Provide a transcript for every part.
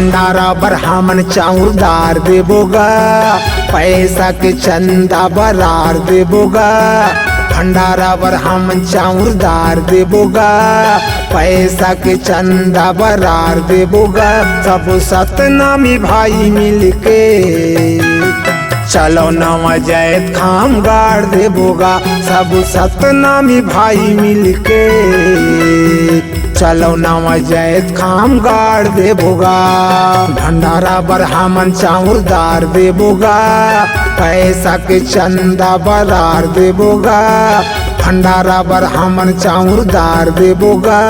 भंडारा ब्राह्मण चाउरदार देबोगा, पैसा के चंदा बरार देबोगा। भंडारा ब्राह्मण चाउरदार देबोगा, पैसा के चंदा बरार देबोगा। सब सतनामी भाई मिलके चलो नवा जैत खाम गाड़ देबोगा। सब सतनामी भाई मिलके चलो नवा जैत खाम गाड़ देबोगा। भंडारा ब्राह्मण चाउरदार देबोगा, पैसा के चंदा बरार देबोगा। भंडारा ब्राह्मण चाउरदार देबोगा,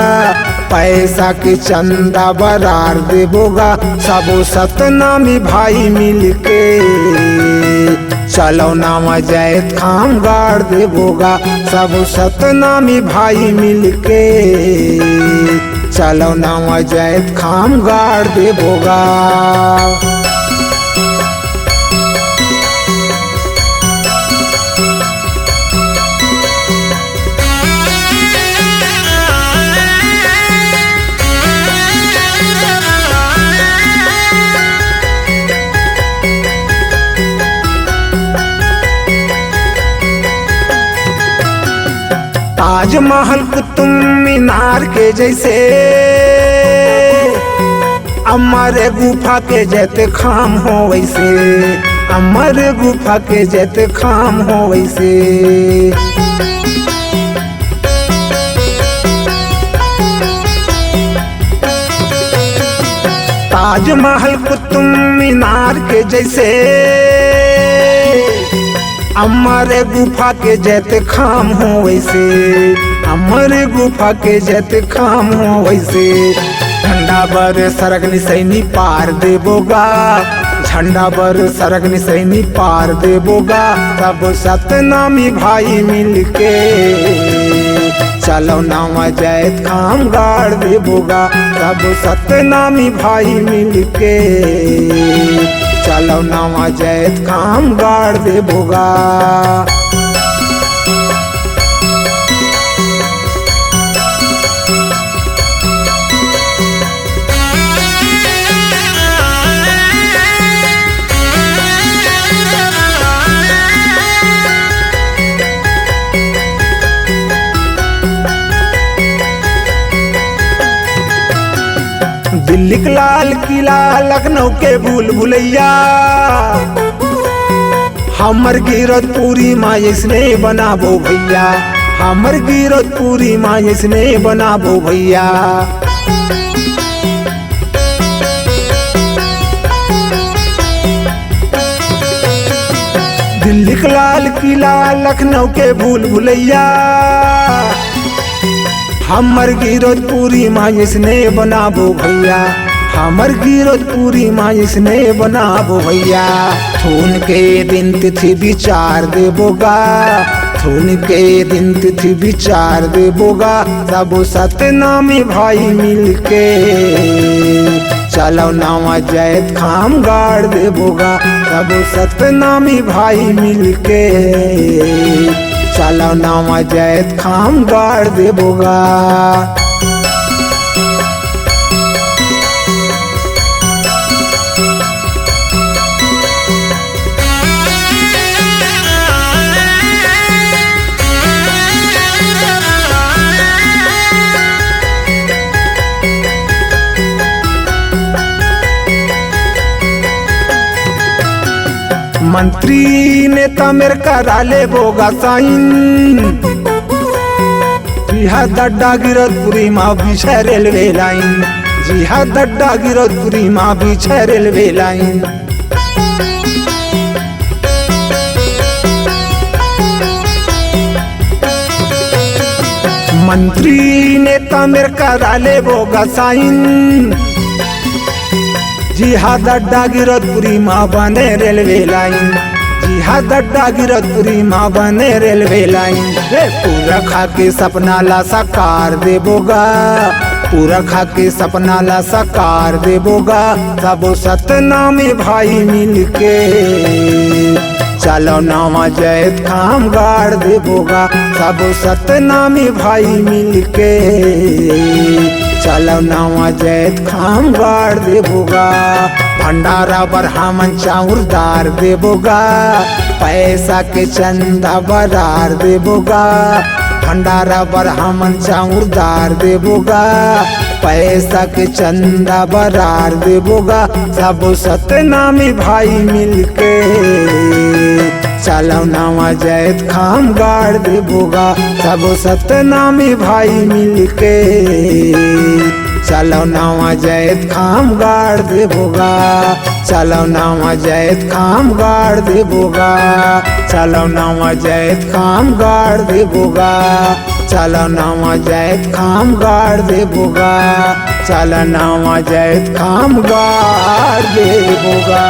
पैसा के चंदा बरार देबोगा। सब सतनामी भाई मिलके चलो नवा जैत खाम गाड़ देबोगा। सब सतनामी भाई मिलके चलो नवा जैत खाम गाड़ देबोगा। ताजमहल कुतुब मीनार के जैसे, अमर गुफा के जैते खाम हो वैसे, अमर गुफा के जैते खाम हो वैसे। ताजमहल कुतुब मीनार के जैसे, अमर गुफा के जैते खाम हो वैसे, अमर गुफा के जैते खाम हो वैसे। झंडा बर सरग निसैनी पार देबोगा, झंडा बर सरग निसैनी पार देबोगा। सब सतनामी भाई मिलके चलो नवा जैत खाम गाड़ देबोगा। सब सतनामी भाई मिलके चलो नवा जैत खाम गाड़ देबोगा। दिल्ली के लाल किला, लखनऊ के भूल भुलैया, हमर गिरत पूरी माँ इसने बनाबो भैया, हमर गिरत पूरी माँ इसने बनाबो भैया। दिल्ली के लाल किला, लखनऊ के भूल भुलैया, हमर गिरत पूरी माँ इसने बनाबो भैया, हमर गिरत पूरी माँ इसने बनाबो भैया। थून के दिन तिथि विचार देबोगा, थून के दिन तिथि विचार देबोगा। सब सतनामी भाई मिलके चलो नवा जैत खाम गाड़ देबोगा। सब सतनामी भाई मिलके चलो नवा जैत खाम गाड़ देबोगा। मंत्री नेता मेरे करा ले बोगा साइन, जी हाँ दड्डा गिरतपुरी माँ पीछे रेलवे लाइन, जी हाँ दड्डा गिरतपुरी माँ पीछे रेलवे लाइन। मंत्री नेता मेरे करा ले बोगा साइन, जी हाँ दड्डा गिरतपुरी माँ बने रेलवे लाइन, जी हाँ दड्डा गिरतपुरी माँ बने रेलवे लाइन। पूरा खा के सपना ला साकार देबोगा, पूरा खा के सपना ला साकार देबोगा। सब सतनामी भाई मिलके चलो नवा जैत खाम गाड़ देबोगा। सब सतनामी भाई मिलके चलो नवा जैत खाम गाड़ देबोगा भंडारा पर हमन चाउरदार देबोगा पैसा के चंदा बरार देबोगा भंडारा पर हमन चाउरदार देबोगा पैसा के चंदा बरार देबोगा सब सतनामी भाई मिलके चलो नवा जैत खाम गाड़ देबोगा सब सतनामी भाई मिलके चलो नवा जैत खाम गाड़ देबोगा चलो नवा जैत खाम गाड़ देबोगा चलो नवा जैत खाम गाड़ देबोगा चलो नवा जैत खाम गाड़ देबोगा चलो नवा जैत खाम गाड़ देबोगा।